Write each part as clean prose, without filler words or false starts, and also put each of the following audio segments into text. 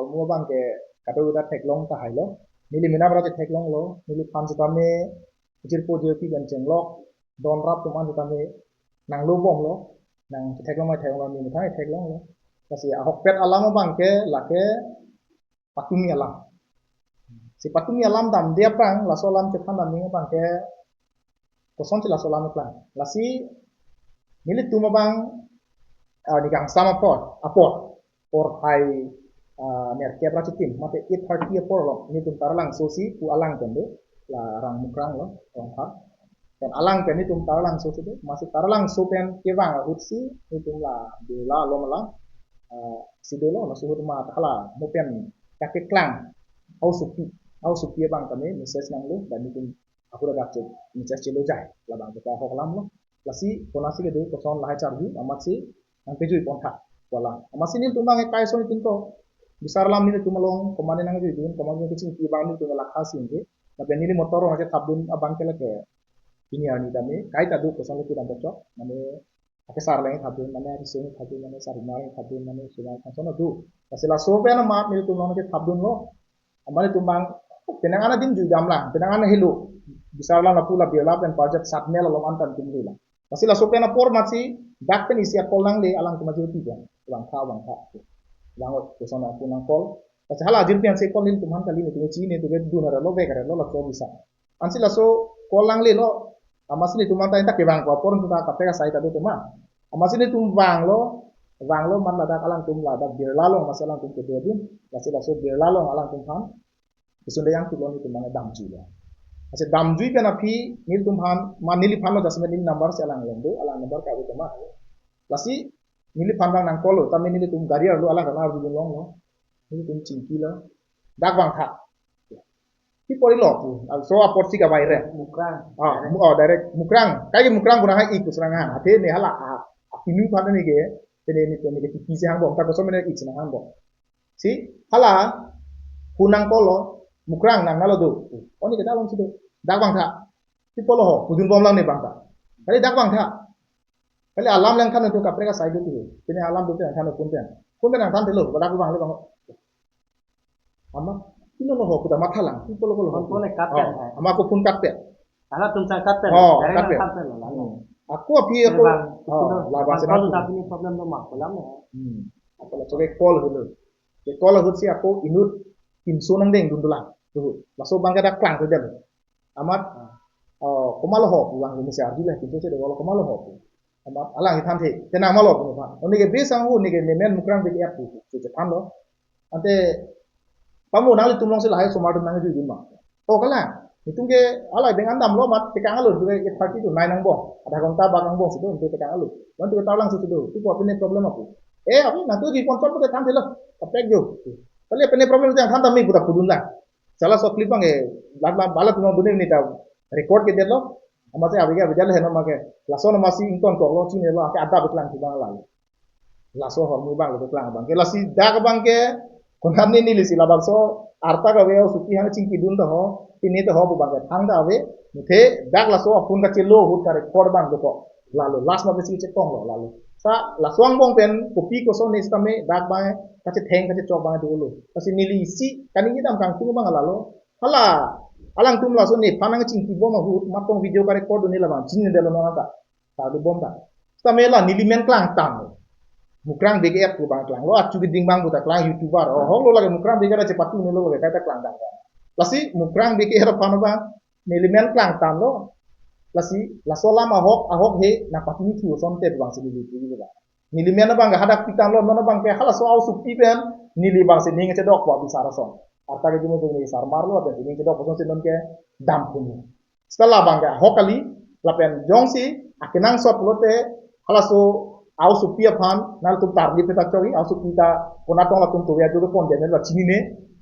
mua bang ke kado udah teklong ta hai lo nili mina berarti teklong lo nili pan jutame jirpo jirpi dan jenglok don rap tuman jutame nang lo bom lo nang teklong lo nili thai teklong lo kasi ahok pet alam bang ke lake patumi alam si patumi alam dam dia pang la solam cetan dam ni bang ke kosong la solam plan lasi nili tuma bang ni kang sama pot apot por hai ner kia berarti tim mate 8:30 por lo ni tum tarlang sosi pu alang kende la rang mukrang lo orang har dan alang kan ni tum tarlang sosi tu masih tarlang sopen kewang hutsi ni tum la de la lo malang si dolo na suhut ma takala mupen kakek klang au supi bang kami message nang lo dan ni tum aku dah dapat message celo jai la bang kita hok lam lo lasi konasi ke de koson lahai chargi amat si ang pejui pontak wala amasi ni tum bang kai so ni tinto besar lam ni tumalong komane nang ju dun komane kicing ti bang ni tu la khasi nge na ben ni motor ma tabdun abang kala ke ini ani dami kai ta du ko sang ti dam bocok mane ake sar lang tabdun mane ri sing tabdun mane sar mar tabdun mane sila kan sono du pasila so pe na ma ni tumalong ke tabdun lo amane tumbang tenang ana din ju jam lah tenang ana hilu besar lam la pula biola pen pajak sat mel lo antan tumli la pasila so pe na por mati dak pen isia kolang le alang kumaju ti bang bang kha langot kusana punang kol kasi hala jirpian se kol lin tuman kali ni tuci ni tuge du hara lo vekare lo lakso bisa ansi laso kol lang le lo amasini tuman ta inta ke bang ko porun tuta kapega sai ta do tuma amasini tum bang lo man lada alang tum lada bir lalong masalang tum ke dia din kasi laso bir lalong alang tum han isunde yang tulon itu mana damju ya kasi damju kan api nil tum han manili phano dasme nin number se alang lendo alang number ka tuma lasi nili pandang nang kolo tapi nili tum garia lu ala kana du long lo nili tum cingki lo dak bang kha ki pori lo tu so aport si ka bai re mukrang direct mukrang kai ki mukrang guna ha ik kusranga ate ne hala apinu phana ni ke tene ni tene ki pise hang bom ta ko so mene ik na hang bom si hala punang kolo mukrang nang nalo do oni ke dalong sido dak bang kha ki polo ho pudun bom lang ne bang kha kali dak bang kha kali alam lang kan untuk kapreka sai itu ini alam itu kan kun kan kan telo pada aku bang le bang ama ini lo aku dah mathalang itu lo हमको ने काट है ama aku pun kapte karena तुम संग काट है oh dari kapte काट है lalu aku api aku la bahasa kalau tapi ini problem lo mak kolam ya aku la coba call dulu ke call hutsi aku inut timso nang deng dundulang tuh laso bang kada klang tu dem amat komalo ho bang ini saya arti lah timso saya kalau komalo ho amat alang hitam the tenang malo ko pa oni ke besang hu ni ke nemen mukrang be app tu je tham lo ante pamu nang tum long se lai so ma dum nang ju ma to kala hitung ke alai dengan dam lo mat te kang alu ke 30 tu nai nang bo ada kong ta ba kang bo situ te kang alu wan tu ta lang situ tu ko apne problem aku aku na tu di sponsor tu tham thelo apek jo kali apne problem tu tham tammi puta pudun la salah so clip bang lag bala tu dunia ni ta record ke delo amate abiga bidal heno make laso no masi inton to lo chine lo ake ada beklang bang lalu laso hormu bang lo beklang bang ke lasi dak bang ke konam ni ni lisi labang so arta ka weo suki hang chingki dun to ho ini to ho bu bang thang da we muthe dak laso apun ka chelo hut ka record bang ko lalu last ma besi chekong lo lalu sa laswang bong pen kopi ko so ni stame dak bang ka che theng ka che chok bang do lo kasi ni lisi kani ni dam kang tu bang lalu hala alang tum laso ni panang chingki bom ma hut matong video ka record ni labang ching de lo na ta du bom ta stame la ni limen klang tang mukrang BGF ku bang klang lo acu giding bang buta klang youtuber hong lo lagi mukrang BGF cepat tu lo lagi kata klang dang lasi mukrang BGF pano bang nilimen klang tan lo lasi laso lama ahok he na patini tu sonte bang sini gitu bang nilimen bang hadap pitan lo nono bang ke hala so au supi ben nili bang sini ngece dok ba bisa rason arta ke jumu ni sarmar lo ben sini ngece dok boson sinon ke dam punu setelah bang ke hokali lapen jongsi akinang sot lote hala so au supia pan nal tum tar di peta chogi au supita ponatong la tum tu ya jogo pon den la chini ne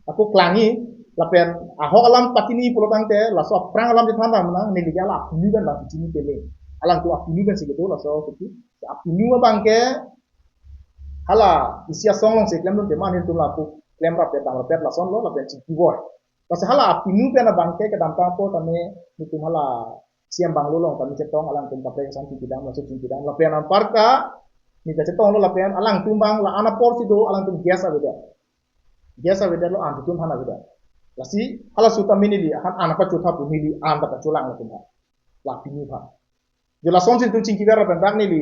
aku klangi la pen ahok alam patini pulotang te la so prang alam di thanda mana ni liga la apini ben bang chini tele alang tu apini ben sigedo la so supi apini wa bang ke hala isia song long se klem dum te man tum la ku klem rap te dang pet la son lo la pen chiki boy la hala apini ben bang ke dam ta po tame ni tum hala siam bang lolong kami cetong alang tum kapre santi bidang masuk bidang la pen parka ni ta cetong lo la pen alang tumbang la ana porsi do alang tum biasa beda biasa beda lo an tutun hana beda lasi hala suta minili han ana pa chuta pu nili an ta chulang la tumha la pinu pa je la son sin tu cingki vera pentak nili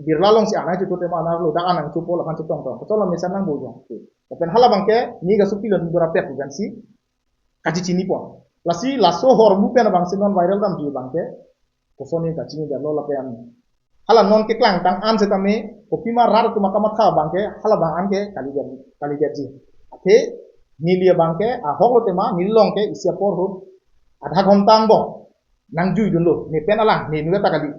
bir lalong si ana tu te mana lo da anang tu pola kan tong tong ko lo misan nang bojo pen hala bangke ni ga supi lo ndura pek kan si kaji cini po lasi laso hor mu pen bang si non viral dam ji bangke ko soni ka cini da lo la pen hala non ke klang tang an se tame ko pima rar tu makamat kha bangke hala bang an ke kali ji ate nilia bangke a hoklo tema nilong ke isia por ho adha ghantang bo nang jui dulu ni pen alang ni nuga takali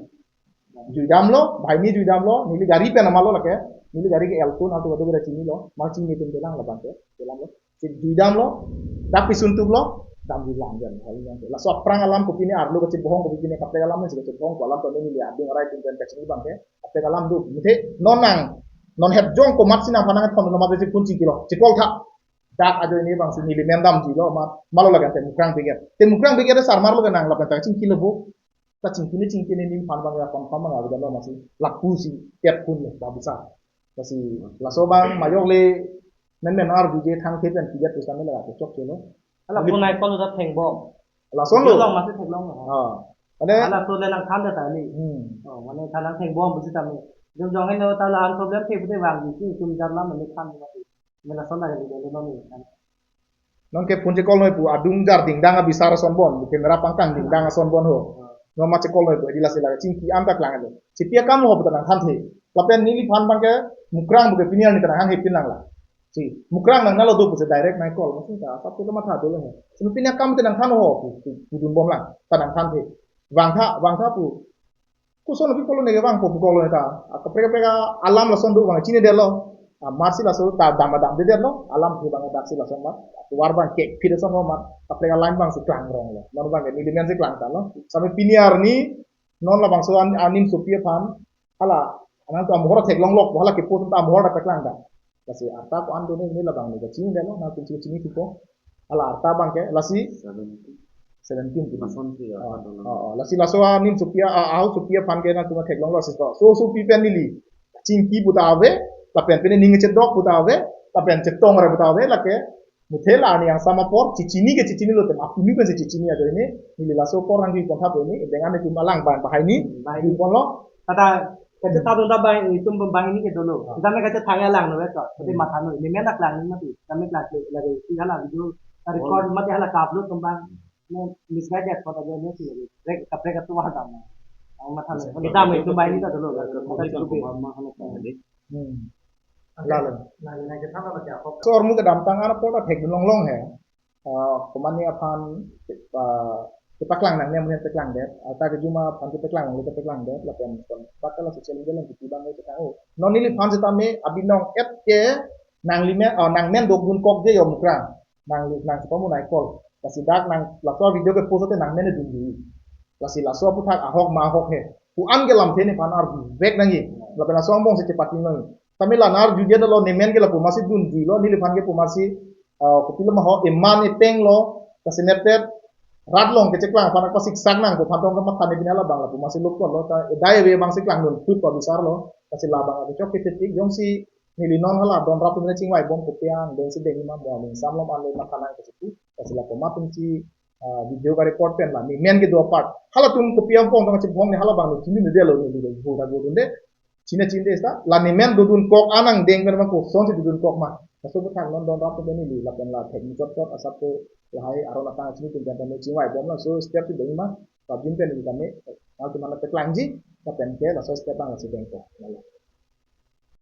jui damlo bhai ni jui damlo nili gari pen amalo lake nili gari ke eltun atau wadu gera chini lo ma chini pen delang la bangke delang lo si jui damlo tapi suntuk lo dam di lang jan hal yang la so prang alam ko pini arlo ko bohong ko pini kapte alam ni ko bohong ko alam to ni li ading rai tin pen kachini bangke kapte alam du mite nonang non het jong ko mat sinang panangat pon no mabesi kunci kilo cikol tha dak ajo ini bang sini limendam ji lo malo lagan temukrang biget sarmar lo ganang lapan cing kilo bu ta cingkini ni pan bang ya pan bang ada lo masih laku si tiap pun lo tak bisa masih laso bang mayok le men ar bije thang the pen tiga tu sampe la chok kilo ala punai kon da theng bom laso lo long masih theng long ade ala tu le lang khan da ta ni mane thalang theng bom busi tam jong jong hai no ta la an problem the pute wang ji tum jar lam ne khan ni mela sona ga ni lo ni non ke punje kol no pu adung jar ding danga bisara son bon ke mera pangkang ding danga son bon ho no ma che kol no pu dila sila cingki am tak lang ade cipia kam ho putan han the lapen nili phan bangke mukrang bu ke pinial ni tan han he pinang la si mukrang nang nalo do pu direct nai kol maksud ta satu ke matha do le sunu pinya kam tan han ho pu dun bom lang tan han the wang tha pu ku son bi kol ne ge wang pu kol ne ta ka prega alam la son do wang chine de lo marsi la so ta dama dam de lo alam thi bang daksi la so ma war bang ke pide so ma apre ga lain bang su klang rong lo non bang ni dimen se klang ta lo sampai piniar ni non la bang so anim su pia pam hala anan to amhora thek long lok hala ke pu ta amhora ta klang ta kasi arta ko ando ni la bang ni ga ching de lo na kunci chini tu ko hala arta bang ke lasi 17 tu lasi laso anim su pia au su pia pan ke na tu thek long lo so pi pen ni li chingki buta ave tapen pene ninge cedok putawe tapen cetong ra putawe lake muthela ni yang sama por cicini lo tem aku ni kan cicini aja ini ni laso por rang di pon hab ini dengan itu malang ban bahai ni di pon lo kata kata ta don da bai itu bang ini ke dulu kita me kata thang lang no beto tapi matha no ni me nak lang ni mati kami kelas lagi tinggal video record mati hala kablu kembang me misguided kota je ni sih rek kapre ka tu wah dam matha no kita me itu bai ni ta dulu kata itu lalu so ormu ke dampang ana pota thek long long he komani apan kepaklang nang nem teklang det ata ke juma pan teklang lo teklang det la pen bakala social media lang kitibang ke tao non nili pan setame abinong et ke nang lime nang men dog gun kok je yo mukra nang sepamu naik kol kasi dak nang laso video ke post te nang men dun di kasi laso putak ahok ma ahok he ku an ke lam thene pan ar vek nangi la pen laso ambong se cepatin nang tamila nar juga lo nemen ke la pumasi dun di lo nili pan ke pumasi ko pilo ma ho iman iteng lo kasi nepet radlong ke ceklang panak pasik sanang ko pantong ke matane binala bang la pumasi lo ko lo ta daya we bang siklang dun tut ko besar lo kasi labang ade chok titik yong si nili non hala don ratu ne cingwai bom ko piang den si deng ma mo min samlo man le makanan ke situ kasi la pumapun si video ka record pen la ni men ke do part hala tum ko piang pong tong bong ni hala bang ni tini de lo ni de bo ga bo dunde Cina esta la ni men dudun kok anang deng kan ko son si dudun kok ma kaso butang non don rap beni li la pen la tek ni tot asapo la hai arona ta sini tin dan ni cingwai bom la so step ti deng ma pa bin pen ni kame al tu mana tek langji la pen ke la so step bang la si deng ko